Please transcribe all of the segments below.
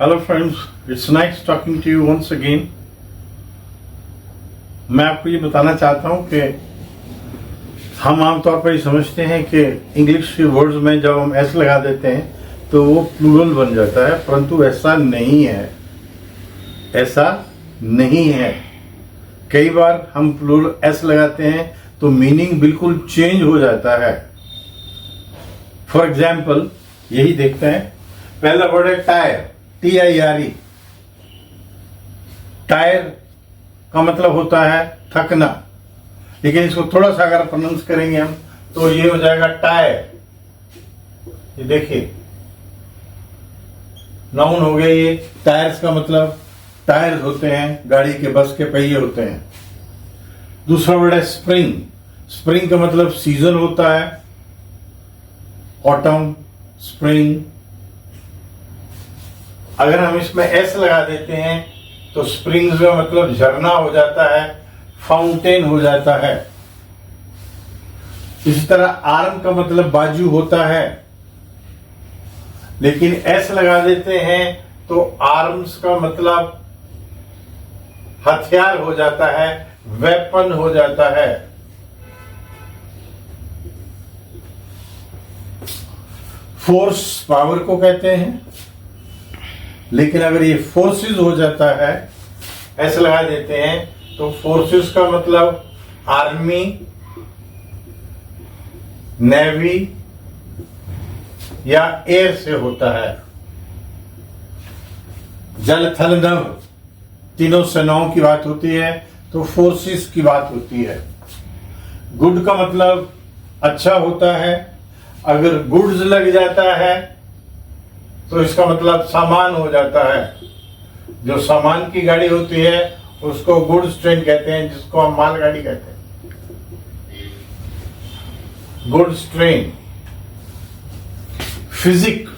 Hello friends, it's nice talking to you once again. मैं आपको ये बताना चाहता हूँ कि हम आमतौर पर ये समझते हैं कि इंग्लिश के वर्ड्स में जब हम एस लगा देते हैं तो वो प्लूरल बन जाता है, परंतु ऐसा नहीं है। ऐसा नहीं है। कई बार हम प्लूरल एस लगाते हैं तो मीनिंग बिल्कुल चेंज हो जाता है। फॉर एग्जाम्पल यही देखते हैं। पहला वर्ड है टायर, TIRE। टायर का मतलब होता है थकना, लेकिन इसको थोड़ा सा अगर प्रोनाउंस करेंगे हम तो ये हो जाएगा टायर। ये देखिए नाउन हो गया ये। टायर्स का मतलब टायर्स होते हैं, गाड़ी के बस के पहिए होते हैं। दूसरा वर्ड है स्प्रिंग। स्प्रिंग का मतलब सीजन होता है, ऑटम, स्प्रिंग। अगर हम इसमें एस लगा देते हैं तो स्प्रिंग्स का मतलब झरना हो जाता है, फाउंटेन हो जाता है। इसी तरह आर्म का मतलब बाजू होता है, लेकिन एस लगा देते हैं तो आर्म्स का मतलब हथियार हो जाता है, वेपन हो जाता है। फोर्स पावर को कहते हैं, लेकिन अगर ये फोर्सेस हो जाता है, ऐसे लगा देते हैं तो फोर्सेस का मतलब आर्मी, नेवी या एयर से होता है। जल थल नभ तीनों सेनाओं की बात होती है तो फोर्सेस की बात होती है। गुड का मतलब अच्छा होता है। अगर गुड्स लग जाता है तो इसका मतलब सामान हो जाता है। जो सामान की गाड़ी होती है उसको गुड्स ट्रेन कहते हैं, जिसको हम मालगाड़ी कहते हैं, गुड्स ट्रेन। फिजिक,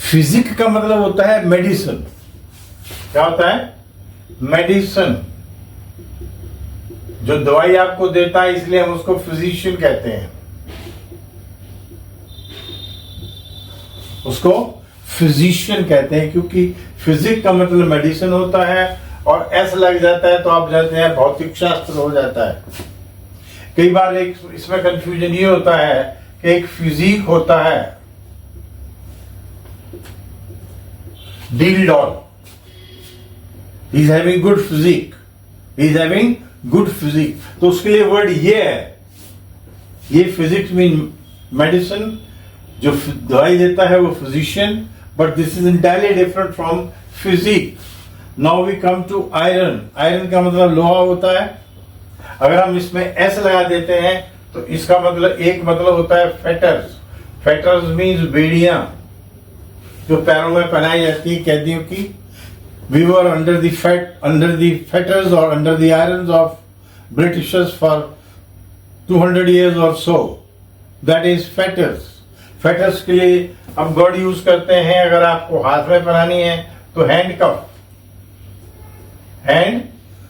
फिजिक का मतलब होता है मेडिसिन। क्या होता है? मेडिसिन। जो दवाई आपको देता है, इसलिए हम उसको फिजिशियन कहते हैं। उसको फिजिशियन कहते हैं क्योंकि फिजिक का मतलब मेडिसिन होता है, और एस लग जाता है तो आप जानते हैं भौतिक शास्त्र हो जाता है। कई बार एक इसमें कंफ्यूजन ये होता है कि एक फिजिक होता है, डील डॉल, he is having good physique, he is having good physique, तो उसके लिए वर्ड ये है। ये फिजिक्स मीन मेडिसिन। जो दवाई देता है वो physician, but this is entirely different from physique. Now we come to iron. Iron का मतलब लोहा होता है। अगर हम इसमें एस लगा देते हैं तो इसका मतलब एक मतलब होता है फेटर्स। फेटर्स मीन्स बेड़ियां जो पैरों में पहनाई जाती है कैदियों की। We were under the fetters और under the irons of britishers for 200 years और so. That is fetters. Fetters के लिए हम वर्ड यूज करते हैं। अगर आपको हाथ में पहनानी है तो हैंड कफ, हैंड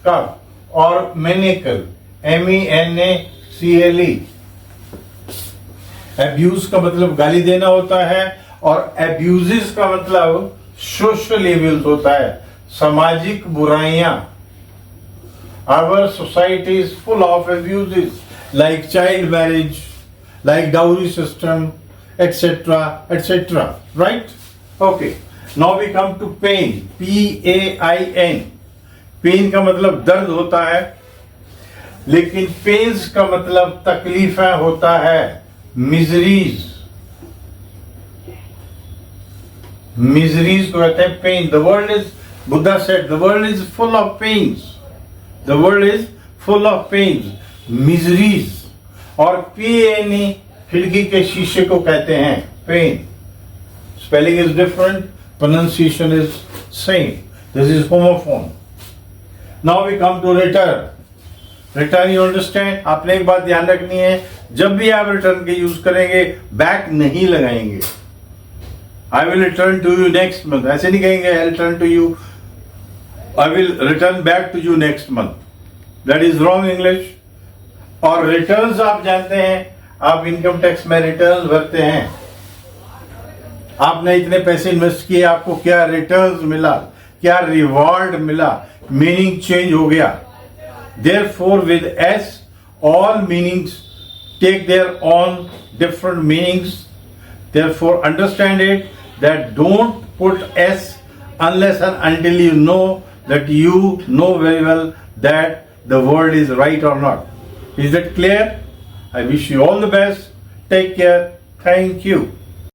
कफ, और मैनेकल, MENACLE। एब्यूज का मतलब गाली देना होता है, और एब्यूजेस का मतलब सोशल इविल्स होता है, सामाजिक बुराइयां। Our society is full of abuses like child marriage, like dowry system, etc, etc, right? Okay, now we come to pain, PAIN। Pain का मतलब दर्द होता है, लेकिन पेन्स का मतलब तकलीफें होता है, मिजरीज। मिजरीज को कहते हैं pain. The world is, Buddha said, the world is full of pains, the world is full of pains, miseries. और PANE खिड़की के शीशे को कहते हैं pane. Spelling is different, pronunciation is same. This is homophone. Now we come to return. Return, you understand? आपने एक बात ध्यान रखनी है, जब भी आप रिटर्न के यूज करेंगे बैक नहीं लगाएंगे। I will return to you next month, ऐसे नहीं कहेंगे I return to you, I will return back to you next month. That is wrong English. और रिटर्न्स आप जानते हैं, आप इनकम टैक्स में रिटर्न भरते हैं, आपने इतने पैसे इन्वेस्ट किए, आपको क्या रिटर्न्स मिला, क्या रिवॉर्ड मिला, मीनिंग चेंज हो गया. Therefore, with S, all meanings take their own different meanings. Therefore, understand it that don't put S unless and until you know that you know very well that the word is right or not. Is that clear? I wish you all the best. Take care. Thank you.